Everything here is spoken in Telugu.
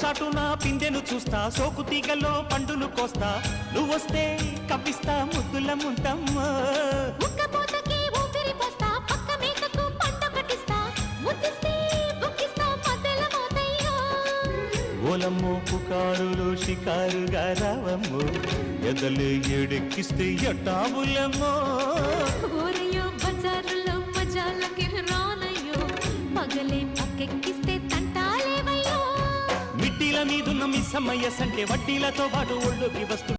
చాటున పిందెను చూస్తా, సోకు తీగలో పండును కోస్తా, నువ్వొస్తే కప్పిస్తా ముద్దుల ముంతమ్మో. ఉక్కపోతకి ఊపిరి పోస్తా, పక్క మేకకు పంట కట్టిస్తా, ముద్దిస్తే బుక్కిస్తా మధ్యల మోతయ్యో. ఓలమ్మో పుకారులు షికారుగా రావమ్మో, ఎదలు ఏడెక్కిస్తే ఎట్టాబులమ్మో. ఊరయ్యో బజారులో మజాలకి రానయ్యో, పగలే పక్కెక్కిస్తే తంటాలేవయ్యో. మిట్టిల మీదున్న మిస్సమ్మయ్య సంటే వడ్డీలతో పాటు ఒళ్ళోకి వస్తు